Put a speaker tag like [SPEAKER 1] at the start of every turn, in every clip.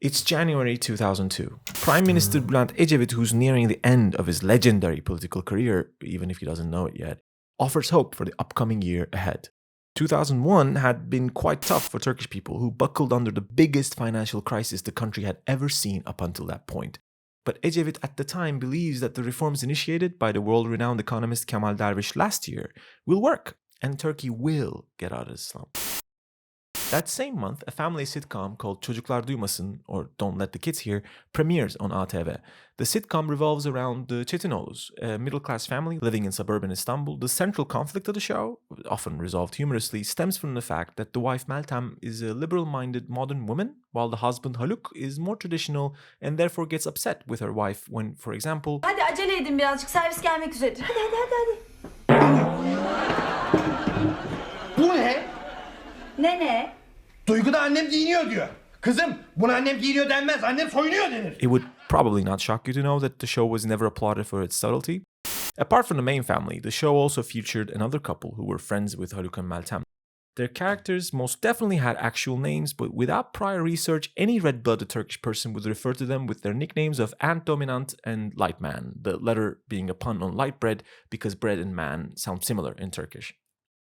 [SPEAKER 1] It's January 2002. Prime Minister Bülent Ecevit, who's nearing the end of his legendary political career, even if he doesn't know it yet, offers hope for the upcoming year ahead. 2001 had been quite tough for Turkish people who buckled under the biggest financial crisis the country had ever seen up until that point. But Ecevit at the time believes that the reforms initiated by the world-renowned economist Kemal Dervish last year will work, and Turkey will get out of the slump. That same month, a family sitcom called Çocuklar Duymasın, or Don't Let the Kids Hear, premieres on ATV. The sitcom revolves around the Çetinoğlu's, a middle-class family living in suburban Istanbul. The central conflict of the show, often resolved humorously, stems from the fact that the wife Meltem is a liberal-minded modern woman, while the husband Haluk is more traditional and therefore gets upset with her wife when, for example...
[SPEAKER 2] Hadi acele edin birazcık, servis gelmek üzeredir. Hadi.
[SPEAKER 3] Bu ne?
[SPEAKER 2] Ne?
[SPEAKER 3] Duygu'da annem giyiniyor diyor. Kızım, buna annem giyiniyor denmez, annem soyunuyor denir.
[SPEAKER 1] It would probably not shock you to know that the show was never applauded for its subtlety. Apart from the main family, the show also featured another couple who were friends with Haluk and Meltem. Their characters most definitely had actual names, but without prior research, any red-blooded Turkish person would refer to them with their nicknames of Ant Dominant and Light Man, the letter being a pun on light bread because bread and man sound similar in Turkish.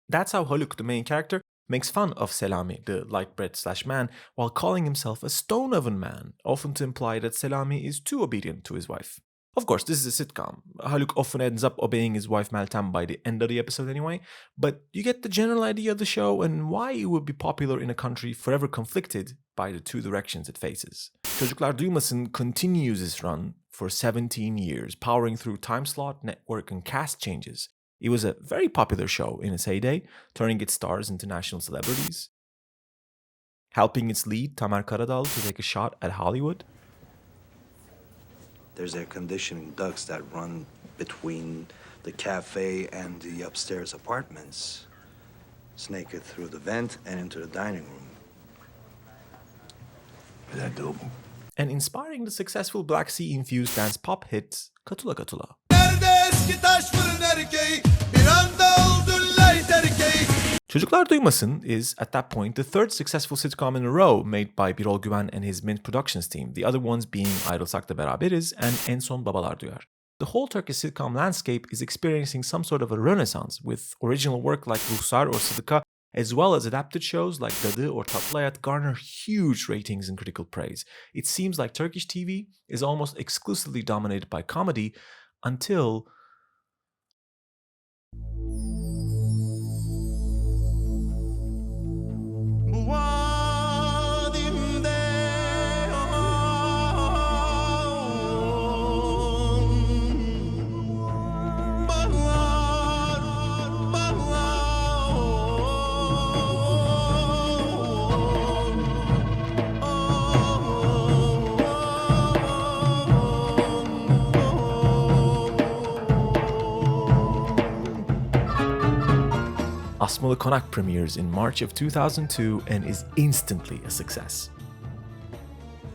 [SPEAKER 1] That's how Haluk, the main character, makes fun of Selami, the light bread/man, while calling himself a stone oven man, often to imply that Selami is too obedient to his wife. Of course, this is a sitcom. Haluk often ends up obeying his wife Meltem by the end of the episode anyway, but you get the general idea of the show and why it would be popular in a country forever conflicted by the two directions it faces. Çocuklar Duymasın continues its run for 17 years, powering through time slot, network, and cast changes. It was a very popular show in its heyday, turning its stars into national celebrities, helping its lead, Tamer Karadal, to take a shot at Hollywood.
[SPEAKER 4] There's air conditioning ducts that run between the cafe and the upstairs apartments. Snake it through the vent and into the dining room. Is that doable?
[SPEAKER 1] And inspiring the successful Black Sea-infused dance pop hit Katula Katula. Çocuklar Duymasın is, at that point, the third successful sitcom in a row made by Birol Güven and his Mint Productions team, the other ones being Ayrılsak da Beraberiz and En Son Babalar Duyar. The whole Turkish sitcom landscape is experiencing some sort of a renaissance, with original work like Ruhsar or Sıdıka, as well as adapted shows like Dadı or Tatlayat garner huge ratings and critical praise. It seems like Turkish TV is almost exclusively dominated by comedy until... Asmalı Konak premieres in March of 2002 and is instantly a success.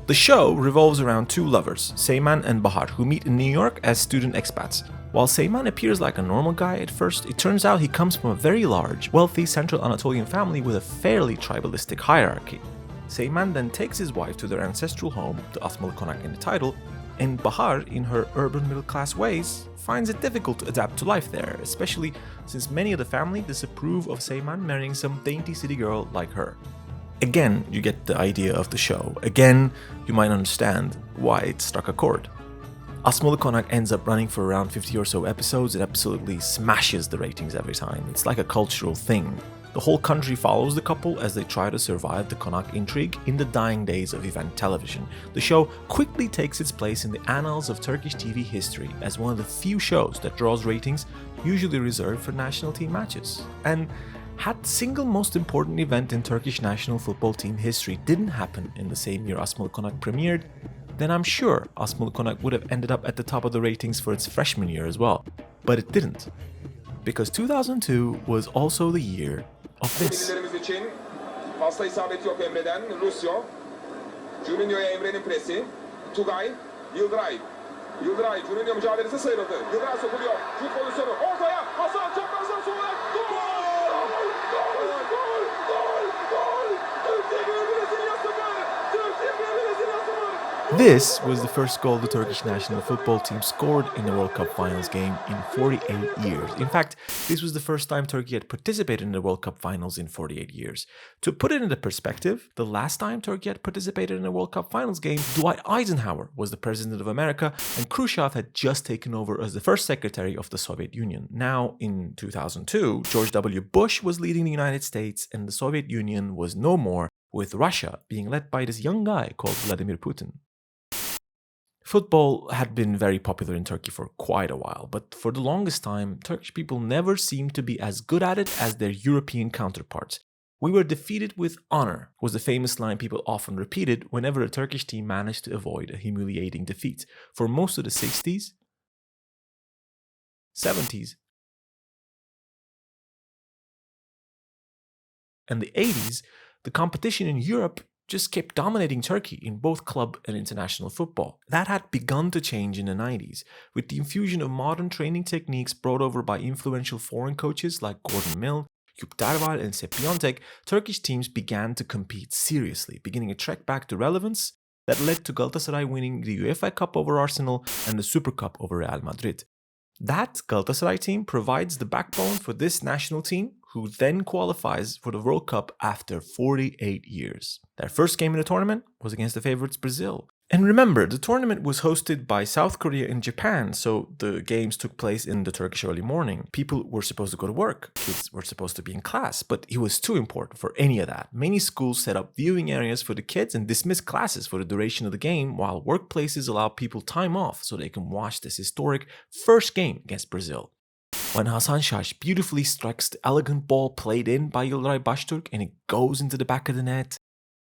[SPEAKER 1] The show revolves around two lovers, Seyman and Bahar, who meet in New York as student expats. While Seyman appears like a normal guy at first, it turns out he comes from a very large, wealthy Central Anatolian family with a fairly tribalistic hierarchy. Seyman then takes his wife to their ancestral home, the Asmalı Konak in the title, and Bahar, in her urban middle-class ways, finds it difficult to adapt to life there, especially since many of the family disapprove of Seyman marrying some dainty city girl like her. Again, you get the idea of the show. Again, you might understand why it struck a chord. Asmalı Konak ends up running for around 50 or so episodes. It absolutely smashes the ratings every time. It's like a cultural thing. The whole country follows the couple as they try to survive the Konak intrigue in the dying days of event television. The show quickly takes its place in the annals of Turkish TV history as one of the few shows that draws ratings usually reserved for national team matches. And had the single most important event in Turkish national football team history didn't happen in the same year Asmalı Konak premiered, then I'm sure Asmalı Konak would have ended up at the top of the ratings for its freshman year as well. But it didn't. Because 2002 was also the year of this.
[SPEAKER 5] için fazla isabet yok Emre'den. Rusyo. Juninho'ya Emre'nin presi. Tugay. Yıldıray. Yıldıray. Juninho mücadelesi sıyrıldı. Yıldıray sokuluyor. Şut pozisyonu. Ortaya. Hasan çaprazdan sonra. Gol! Gol! Gol! Gol! Gol! Türkiye 1 Brezilya 0. Türkiye 1 Brezilya 0.
[SPEAKER 1] This was the first goal the Turkish national football team scored in a World Cup finals game in 48 years. In fact, this was the first time Turkey had participated in the World Cup finals in 48 years. To put it into perspective, the last time Turkey had participated in a World Cup finals game, Dwight Eisenhower was the president of America and Khrushchev had just taken over as the first secretary of the Soviet Union. Now, in 2002, George W. Bush was leading the United States and the Soviet Union was no more, with Russia being led by this young guy called Vladimir Putin. Football had been very popular in Turkey for quite a while, but for the longest time, Turkish people never seemed to be as good at it as their European counterparts. "We were defeated with honor," was the famous line people often repeated whenever a Turkish team managed to avoid a humiliating defeat. For most of the 60s, 70s, and the 80s, the competition in Europe just kept dominating Turkey in both club and international football. That had begun to change in the 90s. With the infusion of modern training techniques brought over by influential foreign coaches like Gordon Mill, Jupp Derval and Sepp Piontek, Turkish teams began to compete seriously, beginning a trek back to relevance that led to Galatasaray winning the UEFA Cup over Arsenal and the Super Cup over Real Madrid. That Galatasaray team provides the backbone for this national team, who then qualifies for the World Cup after 48 years. Their first game in the tournament was against the favorites Brazil. And remember, the tournament was hosted by South Korea and Japan, so the games took place in the Turkish early morning. People were supposed to go to work, kids were supposed to be in class, but it was too important for any of that. Many schools set up viewing areas for the kids and dismissed classes for the duration of the game, while workplaces allowed people time off so they can watch this historic first game against Brazil. When Hasan Şaş beautifully strikes the elegant ball played in by Yildiray Baştürk and it goes into the back of the net,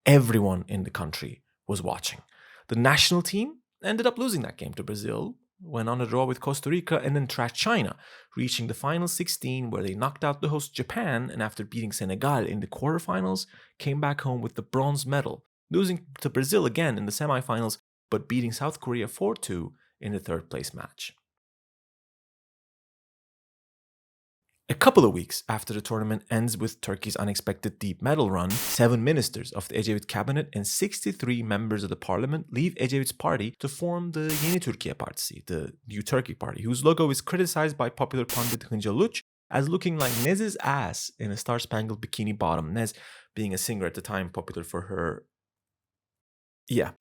[SPEAKER 1] everyone in the country was watching. The national team ended up losing that game to Brazil, went on a draw with Costa Rica, and then trashed China, reaching the final 16 where they knocked out the host Japan and after beating Senegal in the quarterfinals, came back home with the bronze medal, losing to Brazil again in the semifinals, but beating South Korea 4-2 in the third place match. A couple of weeks after the tournament ends with Turkey's unexpected deep medal run, 7 ministers of the Ecevit cabinet and 63 members of the parliament leave Ecevit's party to form the Yeni Türkiye Partisi, the New Turkey Party, whose logo is criticized by popular pundit Hıncal Uç as looking like Nez's ass in a star-spangled bikini bottom. Nez being a singer at the time popular for her... Yeah,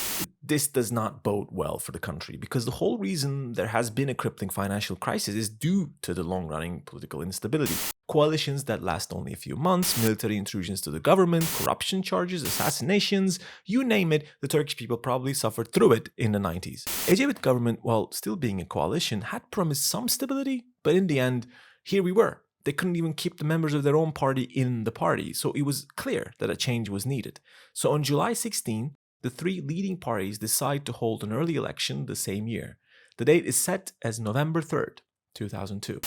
[SPEAKER 1] this does not bode well for the country because the whole reason there has been a crippling financial crisis is due to the long-running political instability. Coalitions that last only a few months, military intrusions to the government, corruption charges, assassinations, you name it, the Turkish people probably suffered through it in the 90s. Ecevit government, while still being a coalition, had promised some stability, but in the end, here we were. They couldn't even keep the members of their own party in the party, so it was clear that a change was needed. So on July 16, the 3 leading parties decide to hold an early election the same year. The date is set as November 3rd, 2002.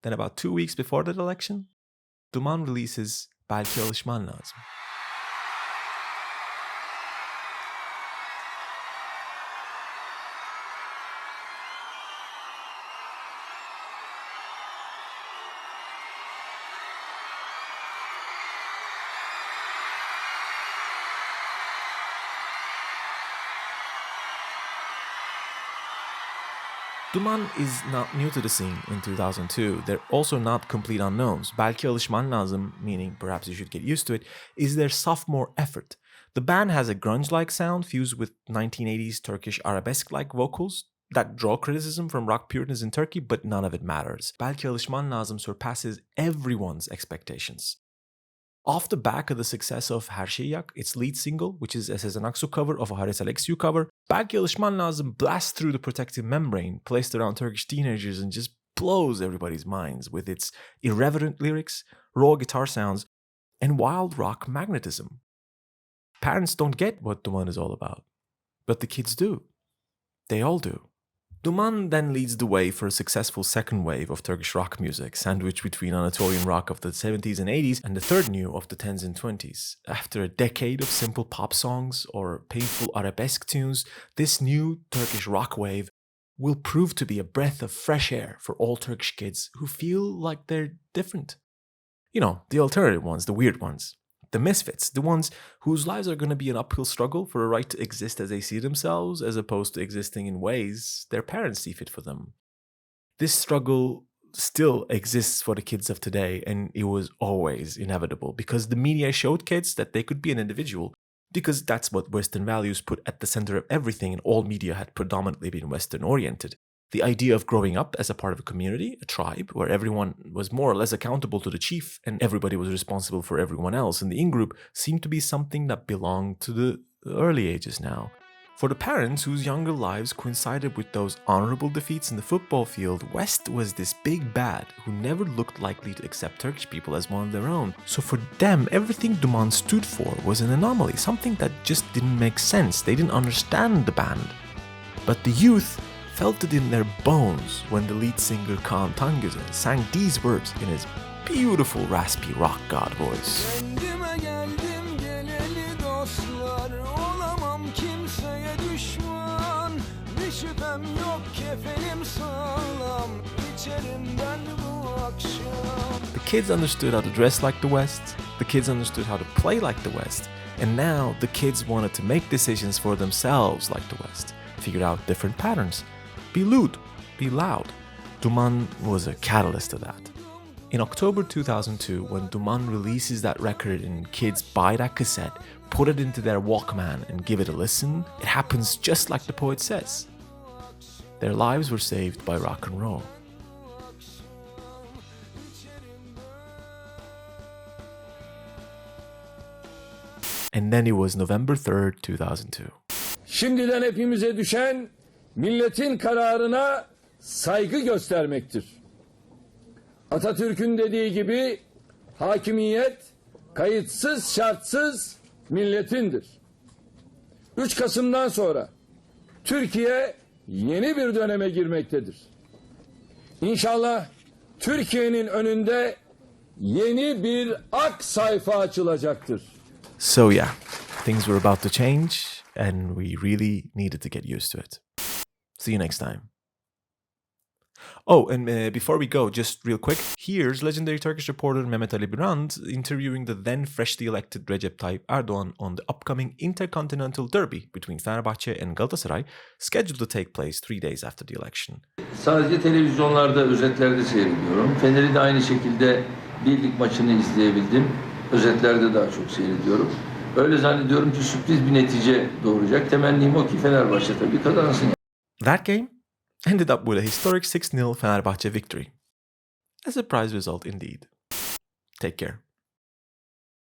[SPEAKER 1] Then about 2 weeks before that election, DUMAN releases Belki Alışman Lazım. DUMAN is not new to the scene in 2002. They're also not complete unknowns. Belki Alışman Lazım, meaning perhaps you should get used to it, is their sophomore effort. The band has a grunge-like sound fused with 1980s Turkish arabesque-like vocals that draw criticism from rock purists in Turkey, but none of it matters. Belki Alışman Lazım surpasses everyone's expectations. Off the back of the success of Her Şeyi Yak, its lead single, which is a Sezen Aksu cover of a Haris Alexiou cover, Belki Alışman Lazım blasts through the protective membrane placed around Turkish teenagers and just blows everybody's minds with its irreverent lyrics, raw guitar sounds, and wild rock magnetism. Parents don't get what DUMAN is all about, but the kids do. They all do. DUMAN then leads the way for a successful second wave of Turkish rock music, sandwiched between Anatolian rock of the 70s and 80s and the third new of the 10s and 20s. After a decade of simple pop songs or painful arabesque tunes, this new Turkish rock wave will prove to be a breath of fresh air for all Turkish kids who feel like they're different. You know, the alternative ones, the weird ones. The misfits, the ones whose lives are going to be an uphill struggle for a right to exist as they see themselves, as opposed to existing in ways their parents see fit for them. This struggle still exists for the kids of today, and it was always inevitable because the media showed kids that they could be an individual, because that's what Western values put at the center of everything, and all media had predominantly been Western oriented. The idea of growing up as a part of a community, a tribe, where everyone was more or less accountable to the chief and everybody was responsible for everyone else in the in-group, seemed to be something that belonged to the early ages now. For the parents whose younger lives coincided with those honorable defeats in the football field, West was this big bad who never looked likely to accept Turkish people as one of their own. So for them, everything DUMAN stood for was an anomaly, something that just didn't make sense. They didn't understand the band. But the youth felt it in their bones when the lead singer Kaan Tangöze sang these words in his beautiful raspy rock god voice.
[SPEAKER 6] Kendime geldim geleli dostlar, olamam kimseye düşman. Bir şüphem yok kefenim sağlam, içerim ben bu akşam.
[SPEAKER 1] The kids understood how to dress like the West, the kids understood how to play like the West, and now the kids wanted to make decisions for themselves like the West, figured out different patterns. Be lewd, be loud. DUMAN was a catalyst to that. In October 2002, when DUMAN releases that record and kids buy that cassette, put it into their Walkman and give it a listen, it happens just like the poet says. Their lives were saved by rock and roll. And then it was November 3rd, 2002.
[SPEAKER 7] Şimdiden hepimize düşen milletin kararına saygı göstermektir. Atatürk'ün dediği gibi hakimiyet kayıtsız şartsız milletindir. 3 Kasım'dan sonra Türkiye yeni bir döneme girmektedir. İnşallah Türkiye'nin önünde yeni bir ak sayfa açılacaktır.
[SPEAKER 1] So yeah, things were about to change and we really needed to get used to it. See you next time. Oh, and before we go, just real quick, here's legendary Turkish reporter Mehmet Ali Birand interviewing the then freshly elected Recep Tayyip Erdoğan on the upcoming Intercontinental Derby between Fenerbahçe and Galatasaray, scheduled to take place 3 days after the election.
[SPEAKER 8] Sadece televizyonlarda, özetlerde seyrediyorum. Fener'i de aynı şekilde bir lig maçını izleyebildim. Özetlerde daha çok seyrediyorum. Öyle zannediyorum ki sürpriz bir netice doğuracak. Temennim o ki Fenerbahçe tabii kazansın.
[SPEAKER 1] That game ended up with a historic 6-0 Fenerbahçe victory. A surprise result indeed. Take care.